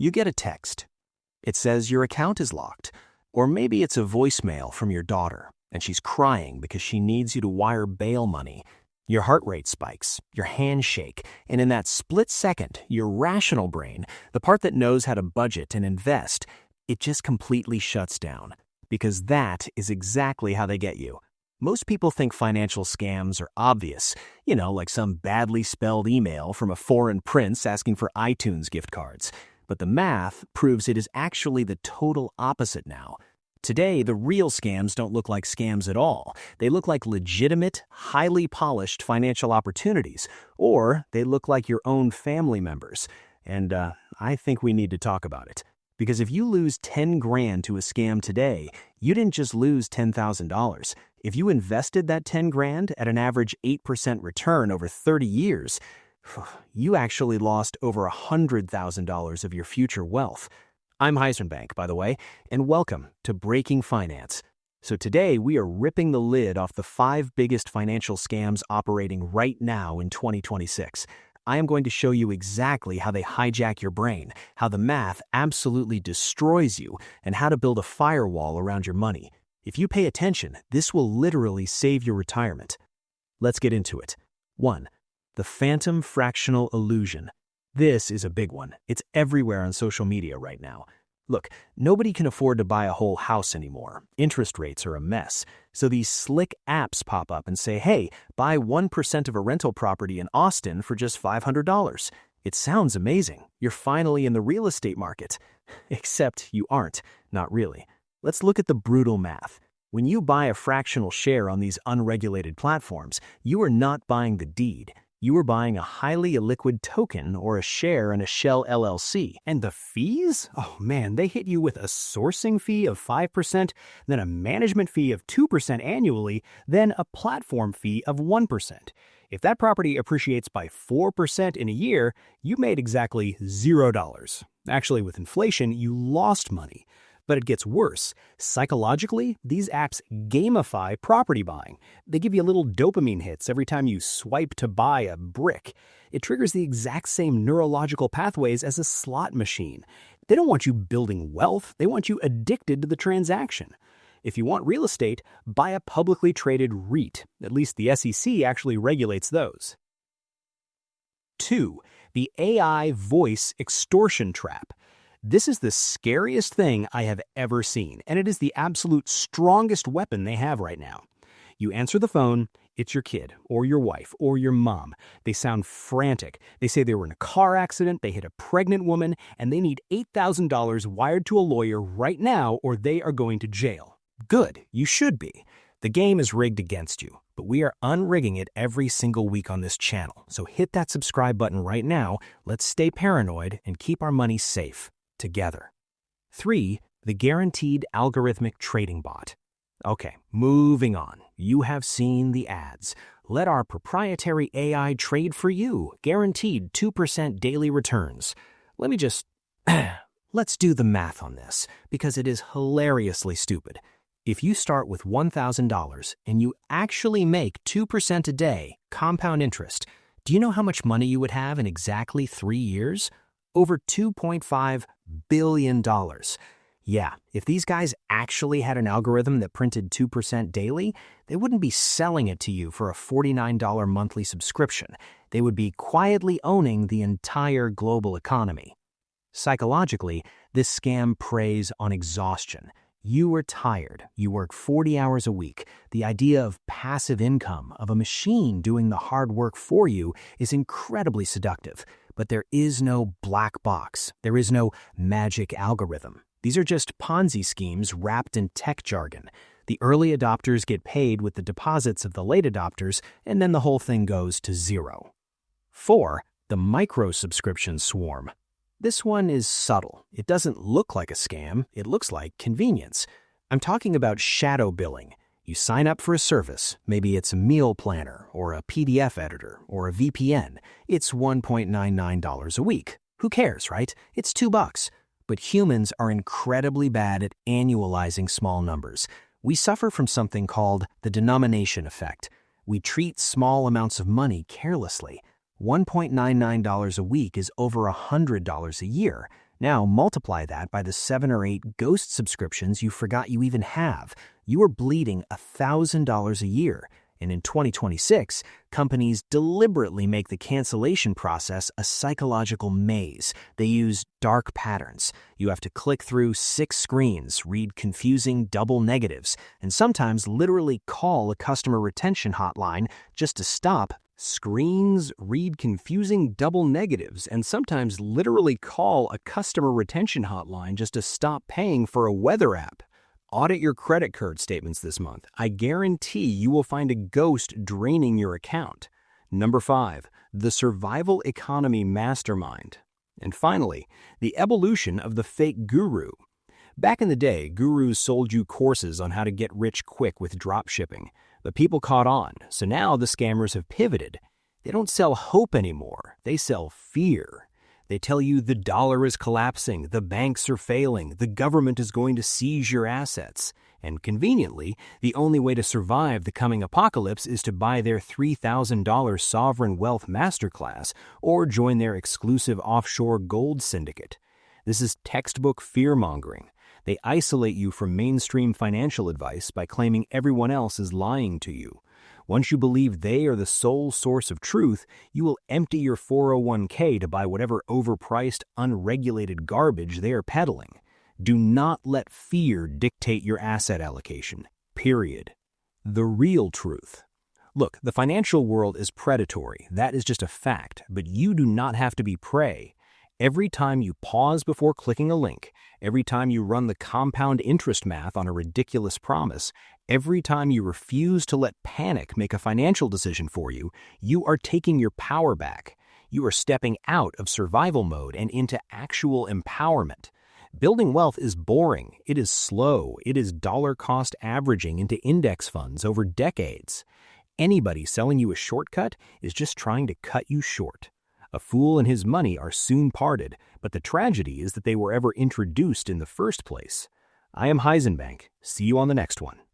You get a text. It says your account is locked. Or maybe it's a voicemail from your daughter, and she's crying because she needs you to wire bail money. Your heart rate spikes, your hands shake, and in that split second, your rational brain, the part that knows how to budget and invest, it just completely shuts down. Because that is exactly how they get you. Most people think financial scams are obvious, like some badly spelled email from a foreign prince asking for iTunes gift cards. But the math proves it is actually the total opposite now. Today, the real scams don't look like scams at all. They look like legitimate, highly polished financial opportunities, or they look like your own family members. And I think we need to talk about it. Because if you lose 10 grand to a scam today, you didn't just lose $10,000. If you invested that 10 grand at an average 8% return over 30 years, you actually lost over $100,000 of your future wealth. I'm Heisenbank, by the way, and welcome to Breaking Finance. So today we are ripping the lid off the 5 biggest financial scams operating right now in 2026. I am going to show you exactly how they hijack your brain, how the math absolutely destroys you, and how to build a firewall around your money. If you pay attention, this will literally save your retirement. Let's get into it. 1. The phantom fractional illusion. This is a big one. It's everywhere on social media right now. Look, nobody can afford to buy a whole house anymore. Interest rates are a mess. So these slick apps pop up and say, hey, buy 1% of a rental property in Austin for just $500. It sounds amazing. You're finally in the real estate market. Except you aren't. Not really. Let's look at the brutal math. When you buy a fractional share on these unregulated platforms, you are not buying the deed. You are buying a highly illiquid token or a share in a shell LLC. And the fees? Oh man, they hit you with a sourcing fee of 5%, then a management fee of 2% annually, then a platform fee of 1%. If that property appreciates by 4% in a year, you made exactly $0. Actually, with inflation, you lost money. But it gets worse. Psychologically, these apps gamify property buying. They give you little dopamine hits every time you swipe to buy a brick. It triggers the exact same neurological pathways as a slot machine. They don't want you building wealth. They want you addicted to the transaction. If you want real estate, buy a publicly traded REIT. At least the SEC actually regulates those. 2. The AI voice extortion trap. This is the scariest thing I have ever seen, and it is the absolute strongest weapon they have right now. You answer the phone, it's your kid, or your wife, or your mom. They sound frantic. They say they were in a car accident, they hit a pregnant woman, and they need $8,000 wired to a lawyer right now, or they are going to jail. Good, you should be. The game is rigged against you, but we are unrigging it every single week on this channel. So hit that subscribe button right now. Let's stay paranoid and keep our money safe. Together. 3. The guaranteed algorithmic trading bot. Okay, moving on. You have seen the ads. Let our proprietary AI trade for you. Guaranteed 2% daily returns. Let's do the math on this, because it is hilariously stupid. If you start with $1,000 and you actually make 2% a day, compound interest, do you know how much money you would have in exactly 3 years? Over $2.5 billion. Yeah, if these guys actually had an algorithm that printed 2% daily, they wouldn't be selling it to you for a $49 monthly subscription. They would be quietly owning the entire global economy. Psychologically, this scam preys on exhaustion. You are tired. You work 40 hours a week. The idea of passive income, of a machine doing the hard work for you, is incredibly seductive. But there is no black box. There is no magic algorithm. These are just Ponzi schemes wrapped in tech jargon. The early adopters get paid with the deposits of the late adopters, and then the whole thing goes to zero. 4. The micro-subscription swarm. This one is subtle. It doesn't look like a scam. It looks like convenience. I'm talking about shadow billing. You sign up for a service. Maybe it's a meal planner or a PDF editor or a VPN. It's $1.99 a week. Who cares, right? It's $2. But humans are incredibly bad at annualizing small numbers. We suffer from something called the denomination effect. We treat small amounts of money carelessly. $1.99 a week is over $100 a year. Now multiply that by the 7 or 8 ghost subscriptions you forgot you even have. You are bleeding $1,000 a year. And in 2026, companies deliberately make the cancellation process a psychological maze. They use dark patterns. You have to click through 6 screens, read confusing double negatives, and sometimes literally call a customer retention hotline just to stop. Screens, read confusing double negatives, and sometimes literally call a customer retention hotline just to stop paying for a weather app. Audit your credit card statements this month. I guarantee you will find a ghost draining your account. Number 5, the survival economy mastermind. And finally, the evolution of the fake guru. Back in the day, gurus sold you courses on how to get rich quick with drop shipping. But people caught on, so now the scammers have pivoted. They don't sell hope anymore, they sell fear. They tell you the dollar is collapsing, the banks are failing, the government is going to seize your assets. And conveniently, the only way to survive the coming apocalypse is to buy their $3,000 sovereign wealth masterclass or join their exclusive offshore gold syndicate. This is textbook fear-mongering. They isolate you from mainstream financial advice by claiming everyone else is lying to you. Once you believe they are the sole source of truth, you will empty your 401k to buy whatever overpriced, unregulated garbage they are peddling. Do not let fear dictate your asset allocation. Period. The real truth. Look, the financial world is predatory. That is just a fact, but you do not have to be prey. Every time you pause before clicking a link, every time you run the compound interest math on a ridiculous promise, every time you refuse to let panic make a financial decision for you, you are taking your power back. You are stepping out of survival mode and into actual empowerment. Building wealth is boring, it is slow, it is dollar cost averaging into index funds over decades. Anybody selling you a shortcut is just trying to cut you short. A fool and his money are soon parted, but the tragedy is that they were ever introduced in the first place. I am Heisenbank. See you on the next one.